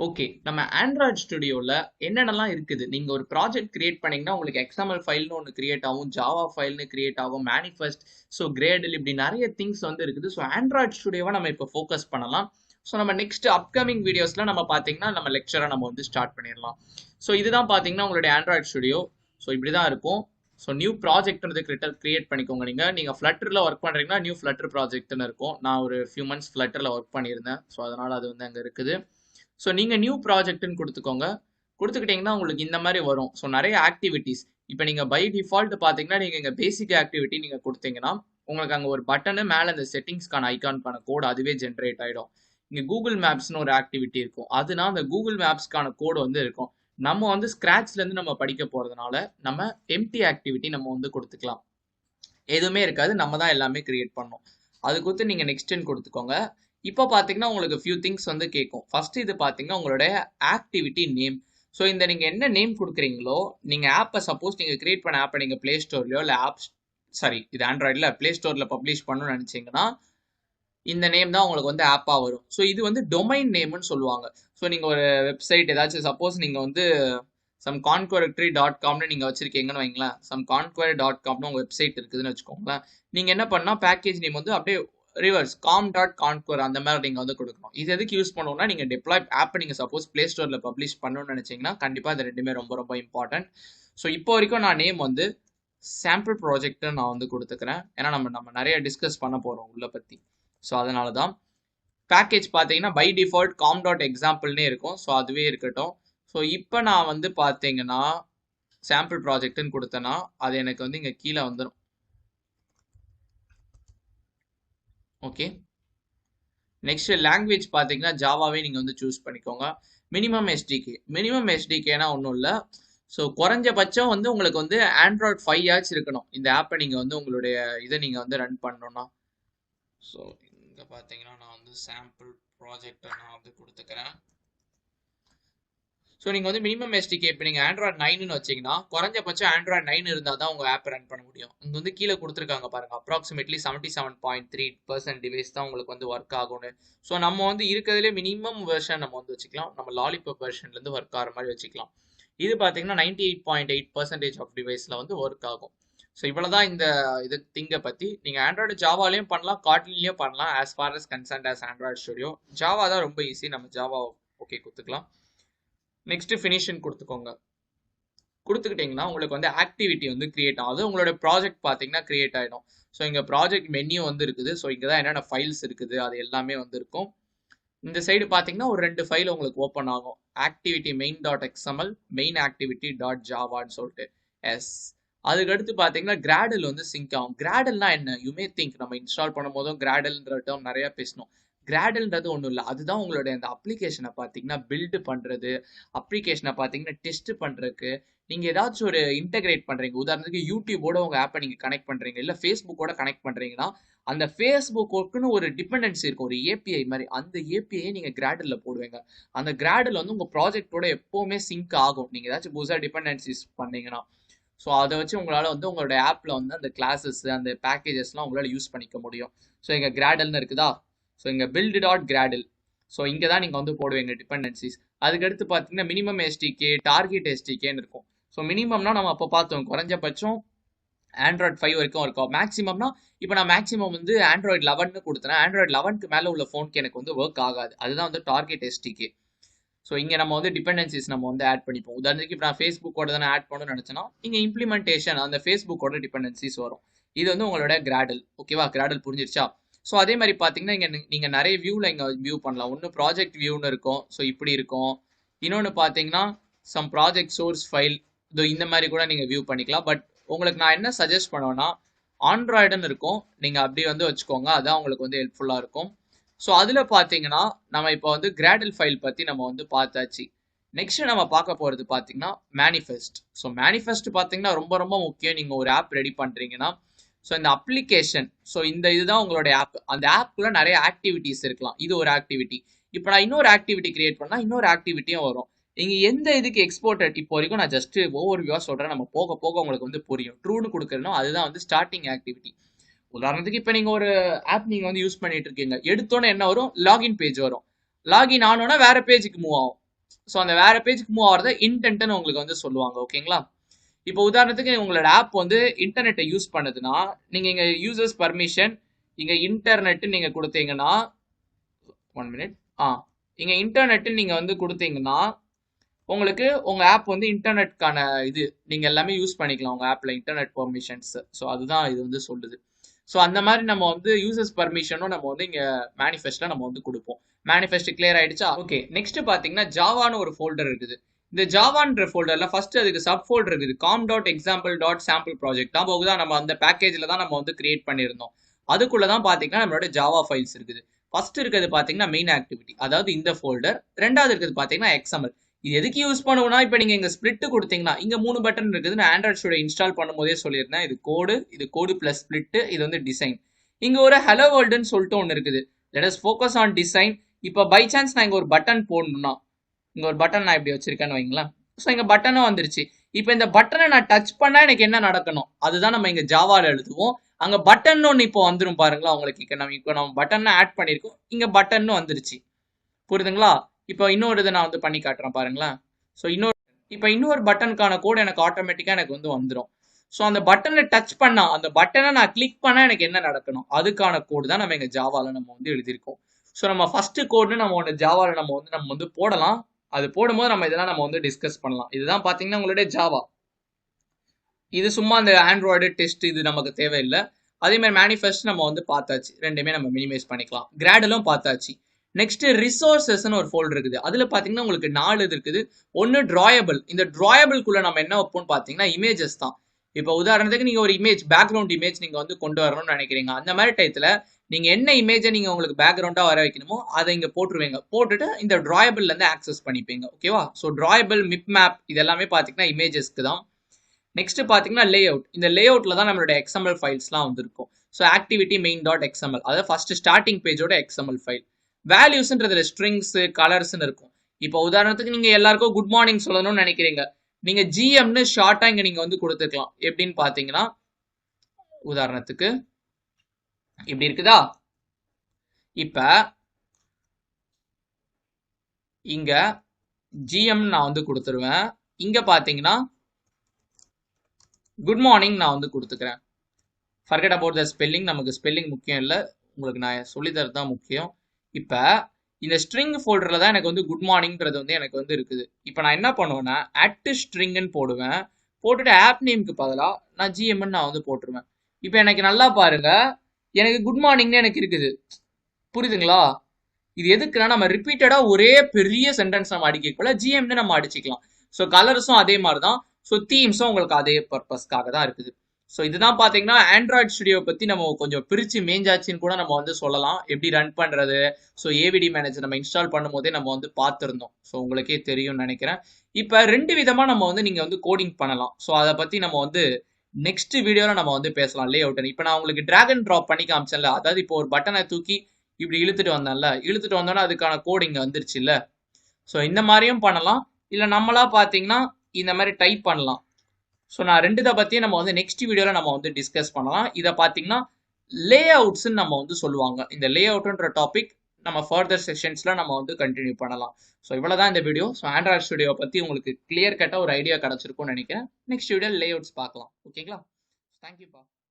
Okay. நம்ம Android ஸ்டுடியோல என்னென்னலாம் இருக்குது? நீங்க ஒரு ப்ராஜெக்ட் கிரியேட் பண்ணீங்கன்னா, உங்களுக்கு XML ஃபைல்னு ஒண்ணு கிரியேட் ஆகும். ஜாவா ஃபைல்னு கிரியேட் ஆகும். மேனிஃபெஸ்ட், Gradle இப்படி நெறைய திங்ஸ் வந்து இருக்குது. ஆண்ட்ராய்ட் ஸ்டுடியோவ நம்ம இப்போ ஃபோக்கஸ் பண்ணலாம். நம்ம நெக்ஸ்ட் அப்கமிங் வீடியோஸ்ல நம்ம பார்த்தீங்கன்னா, நம்ம லெக்சர நம்ம வந்து ஸ்டார்ட் பண்ணிரலாம். இதுதான் பார்த்தீங்கன்னா, உங்களுடைய ஆண்ட்ராய்ட் ஸ்டுடியோ. இப்படி தான் இருக்கும். நியூ ப்ராஜெக்ட்ன்றது கிரியேட் பண்ணிக்கோங்க நீங்க. நீங்க Flutterல ஒர்க் பண்றீங்கன்னா, நியூ Flutter ப்ராஜெக்ட்ன்னு இருக்கும். நான் ஒரு ஃபியூ மந்த்ஸ் Flutterல ஒர்க் பண்ணியிருந்தேன். அதனால அது வந்து அங்க இருக்குது. நீங்க நியூ ப்ராஜெக்ட்னு கொடுத்துக்கோங்க. கொடுத்துக்கிட்டீங்கன்னா உங்களுக்கு இந்த மாதிரி வரும். நிறைய ஆக்டிவிட்டிஸ். இப்போ நீங்க பை டிஃபால்ட் பார்த்தீங்கன்னா நீங்க இங்க பேசிக் ஆக்டிவிட்டி நீங்க கொடுத்தீங்கன்னா உங்களுக்கு அங்க ஒரு பட்டனு மேல இந்த செட்டிங்ஸ்க்கான ஐகான்க்கான கோட் அதுவே ஜென்ரேட் ஆயிடும். இங்க கூகுள் மேப்ஸ்னு ஒரு ஆக்டிவிட்டி இருக்கும். அதுனா அந்த கூகுள் மேப்ஸ்க்கான கோடு வந்து இருக்கும். நம்ம வந்து ஸ்கிராச்ல இருந்து நம்ம படிக்க போறதுனால நம்ம எம்டி ஆக்டிவிட்டி நம்ம வந்து கொடுத்துக்கலாம். எதுவுமே இருக்காது. நம்ம தான் எல்லாமே கிரியேட் பண்ணோம். அது கொடுத்து நீங்க நெக்ஸ்ட்னு கொடுத்துக்கோங்க. இப்போ பார்த்தீங்கன்னா உங்களுக்கு ஃபியூ திங்ஸ் வந்து கேட்கும். ஃபர்ஸ்ட் இது பார்த்தீங்கன்னா உங்களுடைய ஆக்டிவிட்டி நேம். இந்த நீங்க என்ன நேம் கொடுக்குறீங்களோ, நீங்க ஆப்பை சப்போஸ் நீங்க கிரியேட் பண்ண ஆப்பை நீங்க பிளே ஸ்டோர்லயோ இல்லை இது ஆண்ட்ராய்டில் பிளே ஸ்டோர்ல பப்ளிஷ் பண்ணணும்னு நினைச்சீங்கன்னா இந்த நேம் தான் உங்களுக்கு வந்து ஆப்பா வரும். இது வந்து டொமைன் நேம்னு சொல்லுவாங்க. நீங்க ஒரு வெப்சைட் ஏதாச்சும் சப்போஸ் நீங்க வந்து someconquertory.comனு நீங்க வச்சிருக்கீங்கன்னு வைங்களேன். someconquer.comனு உங்க வெப்சைட் இருக்குதுன்னு வச்சுக்கோங்களேன். நீங்க என்ன பண்ணா பேக்கேஜ் நேம் வந்து அப்படியே ரிவர்ஸ் com.conquer அந்த மாதிரி நீங்க வந்து கொடுக்கணும். இது எதுக்கு யூஸ் பண்ணுவோம்னா நீங்க டிப்ளாய் ஆப் நீங்க சப்போஸ் பிளே ஸ்டோர்ல பப்ளிஷ் பண்ணணும்னு நினைச்சீங்கன்னா கண்டிப்பா இது ரெண்டுமே ரொம்ப ரொம்ப இம்பார்ட்டன்ட். இப்போ வரைக்கும் நான் நேம் வந்து சாம்பிள் ப்ராஜெக்ட் நான் வந்து கொடுத்துக்கிறேன். ஏன்னா நம்ம நிறைய டிஸ்கஸ் பண்ண போறோம் உள்ள பத்தி. அதனால தான் பேக்கேஜ் பார்த்தீங்கன்னா பை டிஃபால்ட் com.exampleனே இருக்கும். அதுவே இருக்கட்டும். இப்போ நான் வந்து பார்த்தீங்கன்னா சாம்பிள் ப்ராஜெக்ட்னு கொடுத்தேன்னா அது எனக்கு வந்து இங்கே கீழே வந்துடும். ஓகே. நெக்ஸ்ட் லாங்குவேஜ் பார்த்தீங்கன்னா ஜாவாவே நீங்கள் வந்து சூஸ் பண்ணிக்கோங்க. மினிமம் எஸ்டிகேனா ஒன்றும் இல்லை. குறைஞ்சபட்சம் வந்து உங்களுக்கு வந்து ஆண்ட்ராய்ட் 5 ஆச்சு இருக்கணும் இந்த ஆப்பை நீங்கள் வந்து உங்களுடைய இதை நீங்கள் வந்து ரன் பண்ணணும்னா. இங்கே பார்த்தீங்கன்னா நான் வந்து சாம்பிள் ப்ராஜெக்டை நான் வந்து கொடுத்துக்கிறேன். நீங்கள் வந்து மினிமம் எஸ்டிகே இப்போ நீங்கள் ஆண்ட்ராய்ட் 9ன்னு வச்சிங்கன்னா குறைஞ்சபட்சம் ஆண்ட்ராய்ட் 9 இருந்தால் தான் உங்கள் ஆப் ரன் பண்ண முடியும். இங்கே வந்து கீழே கொடுத்துருக்காங்க பாருங்கள், அப்ராக்சிமேட்லி 77.3% டிவைஸ் தான் உங்களுக்கு வந்து ஒர்க் ஆகும்னு. நம்ம வந்து இருக்கிறதுலே மினிமம் வெர்ஷன் நம்ம வந்து வச்சுக்கலாம். நம்ம லாலிபாப் வெர்ஷன்லேருந்து ஒர்க் ஆகிற மாதிரி வச்சுக்கலாம். இது பார்த்தீங்கன்னா 98.8% ஆஃப் டிவைஸில் வந்து ஒர்க் ஆகும். இவ்வளோதான் இந்த இது திங்கை பற்றி. நீங்கள் ஆண்ட்ராய்டு ஜாவாலையும் பண்ணலாம், காட்லின்லையும் பண்ணலாம். As for us concerned as Android studio. Java தான் ரொம்ப ஈஸி. நம்ம ஜாவா ஓகே கொடுத்துக்கலாம். நெக்ஸ்ட் ஃபினிஷ்னு கொடுத்துக்கோங்க. கொடுத்துக்கிட்டிங்கன்னா உங்களுக்கு வந்து ஆக்டிவிட்டி வந்து கிரியேட் ஆகுது. உங்களோட ப்ராஜெக்ட் பார்த்தீங்கன்னா கிரியேட் ஆகிடும். இங்கே ப்ராஜெக்ட் மென்யூ வந்து இருக்குது. இங்கே தான் என்னென்ன ஃபைல்ஸ் இருக்குது அது எல்லாமே வந்து இருக்கும். இந்த சைடு பார்த்தீங்கன்னா ஒரு 2 ஃபைல் உங்களுக்கு ஓப்பன் ஆகும். ஆக்டிவிட்டி main.xml, மெயின் ஆக்டிவிட்டி .javaன்னு சொல்லிட்டு. அதுக்கடுத்து பார்த்தீங்கன்னா Gradle வந்து சிங்க் ஆகும். Gradleனா என்ன? யூமே திங்க் நம்ம இன்ஸ்டால் பண்ணும் போதும் Gradleன்ற டேர்ம் நிறைய பேசணும். Gradleன்றது ஒன்றும் இல்லை. அதுதான் உங்களுடைய அந்த அப்ளிகேஷனை பார்த்தீங்கன்னா பில்டு பண்ணுறது, அப்ளிகேஷனை பார்த்தீங்கன்னா டெஸ்ட் பண்ணுறதுக்கு. நீங்கள் ஏதாச்சும் ஒரு இன்டெகிரேட் பண்ணுறீங்க, உதாரணத்துக்கு யூடியூபோட உங்கள் ஆப்பை நீங்கள் கனெக்ட் பண்ணுறீங்க, இல்லை ஃபேஸ்புக்கோட கனெக்ட் பண்ணுறீங்கன்னா அந்த ஃபேஸ்புக்குன்னு ஒரு டிபெண்டன்சி இருக்கும், ஒரு ஏபிஐ மாதிரி. அந்த ஏபிஐயை நீங்கள் Gradleல போடுவீங்க. அந்த Gradle வந்து உங்கள் ப்ராஜெக்டோட எப்போவுமே சிங்க் ஆகும் நீங்கள் ஏதாச்சும் புதுசாக டிபெண்டன்சிஸ் பண்ணீங்கன்னா. அதை வச்சு உங்களால் வந்து உங்களோட ஆப்பில் வந்து அந்த கிளாஸஸ் அந்த பேக்கேஜஸ்லாம் உங்களால் யூஸ் பண்ணிக்க முடியும். இங்கே Gradleன்னு இருக்குதா? இங்கே build.gradle. இங்கே தான் நீங்கள் வந்து போடுவீங்க டிபெண்டன்சிஸ். அதுக்கடுத்து பார்த்தீங்கன்னா மினிமம் எஸ்டிகே, டார்கெட் எஸ்டிகேன்னு இருக்கும். மினிமம்னா நம்ம அப்போ பார்த்தோம் குறைஞ்சபட்சம் ஆண்ட்ராய்ட் 5 வரைக்கும் இருக்கும். மேக்ஸிமம்னா இப்போ நான் மேக்ஸிமம் வந்து ஆண்ட்ராய்ட் 11ன்னு கொடுத்தேன். ஆண்ட்ராய்ட் 11க்கு மேலே உள்ள ஃபோனுக்கு எனக்கு வந்து ஒர்க் ஆகாது. அதுதான் வந்து டார்கெட் எஸ்டிகே. இங்கே நம்ம வந்து டிபெண்டன்சிஸ் நம்ம வந்து ஆட் பண்ணிப்போம். உதாரணத்துக்கு இப்போ நான் ஃபேஸ்புக்கோட தானே ஆட் பண்ணணும்னு நினச்சேன்னா இங்கே இம்ப்ளிமெண்டேஷன் அந்த ஃபேஸ்புக்கோட டிபெண்டன்சிஸ் வரும். இது வந்து உங்களோட Gradle. ஓகேவா? Gradle புரிஞ்சிருச்சா? அதே மாதிரி பார்த்தீங்கன்னா இங்கே நீங்கள் நிறைய வியூவில் இங்கே வியூ பண்ணலாம். ஒன்று ப்ராஜெக்ட் வியூன்னு இருக்கும். இப்படி இருக்கும். இன்னொன்று பார்த்தீங்கன்னா சம் ப்ராஜெக்ட் சோர்ஸ் ஃபைல், இந்த மாதிரி கூட நீங்கள் வியூ பண்ணிக்கலாம். பட் உங்களுக்கு நான் என்ன சஜஸ்ட் பண்ணுவேன்னா ஆண்ட்ராய்டுன்னு இருக்கும், நீங்கள் அப்படி வந்து வச்சுக்கோங்க. அதான் உங்களுக்கு வந்து ஹெல்ப்ஃபுல்லாக இருக்கும். அதில் பார்த்தீங்கன்னா நம்ம இப்போ வந்து Gradle ஃபைல் பற்றி நம்ம வந்து பார்த்தாச்சு. நெக்ஸ்ட் நம்ம பார்க்க போகிறது பார்த்தீங்கன்னா மேனிஃபெஸ்ட். மேனிஃபெஸ்ட் பார்த்தீங்கன்னா ரொம்ப ரொம்ப முக்கியம். நீங்கள் ஒரு ஆப் ரெடி பண்ணுறீங்கன்னா இந்த அப்ளிகேஷன், இதுதான் உங்களுடைய ஆப். அந்த ஆப்குள்ள நிறைய ஆக்டிவிட்டிஸ் இருக்கலாம். இது ஒரு ஆக்டிவிட்டி. இப்போ நான் இன்னொரு ஆக்டிவிட்டி கிரியேட் பண்ணால் இன்னொரு ஆக்டிவிட்டியும் வரும். நீங்கள் எந்த இதுக்கு எக்ஸ்போர்ட்டட் இப்போ வரைக்கும் நான் ஜஸ்ட் ஒவ்வொரு வியூவாக சொல்கிறேன். நம்ம போக போக உங்களுக்கு வந்து புரியும். ட்ரூன்னு கொடுக்குறனோ அதுதான் வந்து ஸ்டார்டிங் ஆக்டிவிட்டி. உதாரணத்துக்கு இப்போ நீங்கள் ஒரு ஆப் நீங்கள் வந்து யூஸ் பண்ணிட்டு இருக்கீங்க. எடுத்தோன்னே என்ன வரும்? லாகின் பேஜ் வரும். லாகின் ஆனோன்னா வேற பேஜுக்கு மூவ் ஆகும். ஸோ அந்த வேற பேஜுக்கு மூவ் ஆகிறத இன்டென்ட்னு உங்களுக்கு வந்து சொல்லுவாங்க. ஓகேங்களா? இப்போ உதாரணத்துக்கு உங்களோட ஆப் வந்து இன்டர்நெட்டை யூஸ் பண்ணுதுன்னா நீங்க இங்க யூசர்ஸ் பர்மிஷன் இங்க இன்டர்நெட் நீங்க கொடுத்தீங்கன்னா 1 மினிட் இங்க இன்டர்நெட் நீங்க வந்து கொடுத்தீங்கன்னா உங்களுக்கு உங்க ஆப் வந்து இன்டர்நெட்கான இது நீங்க எல்லாமே யூஸ் பண்ணிக்கலாம் உங்க ஆப்ல இன்டர்நெட் பெர்மிஷன்ஸ். ஸோ அதுதான் இது வந்து சொல்லுது. ஸோ அந்த மாதிரி நம்ம வந்து யூசர்ஸ் பர்மிஷனும் நம்ம வந்து இங்க மேனிஃபெஸ்ட்ல நம்ம வந்து கொடுப்போம். மேனிஃபெஸ்ட் கிளியர் ஆயிடுச்சா? ஓகே, நெக்ஸ்ட் பாத்தீங்கன்னா ஜாவான்னு ஒரு ஃபோல்டர் இருக்குது. இந்த ஜாவான்ற ஃபோல்டர்ல ஃபர்ஸ்ட் அதுக்கு சப் ஃபோல்டர் இருக்குது, com.example.sample ப்ராஜெக்ட் தான் போகுதா. நம்ம அந்த பேக்கேஜ்ல தான் நம்ம வந்து கிரியேட் பண்ணியிருந்தோம். அதுக்குள்ளதான் பாத்தீங்கன்னா நம்மளோட ஜாவா ஃபைல்ஸ் இருக்குது. ஃபர்ஸ்ட் இருக்கிறது பாத்தீங்கன்னா மெயின் ஆக்டிவிட்டி, அதாவது இந்த ஃபோல்டர். ரெண்டாவது இருக்கிறது பாத்தீங்கன்னா XML. இது எதுக்கு யூஸ் பண்ணுவோம்னா இப்போ நீங்க இங்க ஸ்பிளிட் கொடுத்தீங்கன்னா இங்க 3 பட்டன் இருக்குது. நான் ஆண்ட்ராய்ட் ஸ்டுடியோ இன்ஸ்டால் பண்ணும்போதே சொல்லியிருந்தேன். இது கோடு பிளஸ் ஸ்பிளிட், இது வந்து டிசைன். இங்க ஒரு ஹலோ வேர்ல்டுன்னு சொல்லிட்டு ஒன்று இருக்குது. Let us focus on design. இப்போ பை சான்ஸ் நான் இங்க ஒரு பட்டன் போடணும்னா இங்க ஒரு பட்டன் நான் இப்படி வச்சிருக்கேன்னு வைங்களேன். ஸோ இங்க பட்டனும் வந்துருச்சு. இப்போ இந்த பட்டனை நான் டச் பண்ணா எனக்கு என்ன நடக்கணும் அதுதான் நம்ம இங்க ஜாவால எழுதுவோம். அங்க பட்டன் ஒன்று இப்போ வந்துடும் பாருங்களா உங்களுக்கு. இப்போ நம்ம பட்டன் ஆட் பண்ணிருக்கோம், இங்க பட்டன் வந்துருச்சு. புரியுதுங்களா? இப்போ இன்னொரு இதை நான் வந்து பண்ணி காட்டுறேன் பாருங்களேன். ஸோ இன்னொரு பட்டனுக்கான கோட் எனக்கு ஆட்டோமேட்டிக்கா எனக்கு வந்து வந்துடும். ஸோ அந்த பட்டனை டச் பண்ணா அந்த பட்டனை நான் கிளிக் பண்ணா எனக்கு என்ன நடக்கணும் அதுக்கான கோடு தான் நம்ம எங்க ஜாவால நம்ம வந்து எழுதியிருக்கோம். ஸோ நம்ம ஃபர்ஸ்ட் கோடு நம்ம ஒன்று ஜாவால நம்ம வந்து போடலாம். அது போடும்போது நம்ம இதெல்லாம் நம்ம வந்து டிஸ்கஸ் பண்ணலாம். இதுதான் பாத்தீங்கன்னா உங்களுடைய ஜாவா. இது சும்மா அந்த ஆண்ட்ராய்டு டெஸ்ட் இது நமக்கு தேவையில்லை. அதே மாதிரி மேனிஃபெஸ்ட் நம்ம வந்து பார்த்தாச்சு, ரெண்டுமே நம்ம மினிமைஸ் பண்ணிக்கலாம். கிராடலும் பார்த்தாச்சு. நெக்ஸ்ட் ரிசோர்சஸ்ன்னு ஒரு ஃபோல்டர் இருக்குது. அதுல பாத்தீங்கன்னா உங்களுக்கு 4 இது இருக்குது. ஒன்னு டிராயபிள். இந்த டிராயபிள்குள்ள நம்ம என்ன வைப்போம்னு பாத்தீங்கன்னா இமேஜஸ் தான். இப்போ உதாரணத்துக்கு நீங்க ஒரு இமேஜ் பேக்ரவுண்ட் இமேஜ் நீங்க வந்து கொண்டு வரணும்னு நினைக்கிறீங்க. அந்த மாதிரி டயத்துல நீங்க என்ன இமேஜை நீங்க உங்களுக்கு பேக்ரவுண்டா வர வைக்கணுமோ அதை இங்க போட்டுருவீங்க. போட்டுட்டு இந்த டிராயபிள்ல இருந்து ஆக்சஸ் பண்ணிப்பீங்க. ஓகேவா? ஸோ டிராயபிள், மிப் மேப் இது எல்லாமே பாத்தீங்கன்னா இமேஜஸ்க்கு தான். நெக்ஸ்ட் பாத்தீங்கன்னா லே அவுட். இந்த லே அவுட்ல தான் நம்மளோட XML ஃபைல்ஸ்லாம் வந்துருக்கும். So activity main dot XML, அதாவது ஃபர்ஸ்ட் ஸ்டார்டிங் பேஜோட XML ஃபைல். வேல்யூஸ்ன்றதுல ஸ்ட்ரிங்ஸ் கலர்ஸ்ன்னு இருக்கும். இப்போ உதாரணத்துக்கு நீங்க எல்லாருக்கும் குட் மார்னிங் சொல்லணும்னு நினைக்கிறீங்க. நீங்க GMன்னு ஷார்ட்டா இங்க நீங்க வந்து கொடுத்துக்கலாம். எப்படின்னு பாத்தீங்கன்னா உதாரணத்துக்கு இப்படி இருக்குதா. இப்ப இங்க GM நான் வந்து கொடுத்துருவேன். இங்க பாத்தீங்கன்னா குட் மார்னிங் நான் வந்து கொடுத்துக்கிறேன். ஃபர்கெட் அபவுட் த ஸ்பெல்லிங், நமக்கு ஸ்பெல்லிங் முக்கியம் இல்லை, உங்களுக்கு நான் சொல்லி தரது தான் முக்கியம். இப்போ இந்த ஸ்ட்ரிங் ஃபோல்டர்ல தான் எனக்கு வந்து குட் மார்னிங்கிறது வந்து எனக்கு வந்து இருக்குது. இப்போ நான் என்ன பண்ணுவேன்னா @stringன்னு போடுவேன். போட்டுட்டு ஆப் நேமுக்கு பதிலாக நான் GMன்னு நான் வந்து போட்டுருவேன். இப்போ எனக்கு நல்லா பாருங்க, எனக்கு குட் மார்னிங்னு எனக்கு இருக்குது. புரியுதுங்களா? இது எதுக்குன்னா நம்ம ரிப்பீட்டடா ஒரே பெரிய சென்டென்ஸ் நம்ம அடிக்கக்குள்ள GMன்னு நம்ம அடிச்சுக்கலாம். ஸோ கலர்ஸும் அதே மாதிரி தான். ஸோ தீம்ஸும் உங்களுக்கு அதே பர்பஸ்க்காக தான் இருக்குது. ஸோ இதுதான் பாத்தீங்கன்னா ஆண்ட்ராய்ட் ஸ்டுடியோ பத்தி நம்ம கொஞ்சம் பிரிச்சு மேஞ்சாச்சின்னு கூட நம்ம வந்து சொல்லலாம். எப்படி ரன் பண்றது. ஸோ ஏவிடி மேனேஜர் நம்ம இன்ஸ்டால் பண்ணும் போதே நம்ம வந்து பார்த்துருந்தோம். ஸோ உங்களுக்கே தெரியும்னு நினைக்கிறேன். இப்போ 2 விதமா நம்ம வந்து நீங்க வந்து கோடிங் பண்ணலாம். ஸோ அதை பத்தி நம்ம வந்து நெக்ஸ்ட் வீடியோல நம்ம வந்து பேசலாம். லே அவுட் இப்போ நான் உங்களுக்கு டிராக் அண்ட் ட்ராப் பண்ணி காமிச்சேன்ல, அதாவது இப்போ ஒரு பட்டனை தூக்கி இப்படி இழுத்துட்டு வந்தோன்னா அதுக்கான கோடிங் வந்துருச்சு இல்ல. ஸோ இந்த மாதிரியும் பண்ணலாம், இல்ல நம்மளா பாத்தீங்கன்னா இந்த மாதிரி டைப் பண்ணலாம். ஸோ நான் 2 பத்தியும் நம்ம வந்து நெக்ஸ்ட் வீடியோல நம்ம வந்து டிஸ்கஸ் பண்ணலாம். இதை பாத்தீங்கன்னா லே அவுட்ஸ் நம்ம வந்து சொல்லுவாங்க. இந்த லே அவுட்ன்ற டாபிக் நம்ம ஃபர்தர் செஷன்ஸ்ல நம்ம வந்து கண்டினியூ பண்ணலாம். ஸோ இவ்வளவுதான் இந்த வீடியோ. ஸோ ஆண்ட்ராய்ட் ஸ்டுடியோ பத்தி உங்களுக்கு கிளியர் கட்டா ஒரு ஐடியா கிடைச்சிருக்கும்னு நினைக்கிறேன். நெக்ஸ்ட் வீடியோ லே அவுட்ஸ் பார்க்கலாம். ஓகேங்களா? தேங்க்யூப்பா.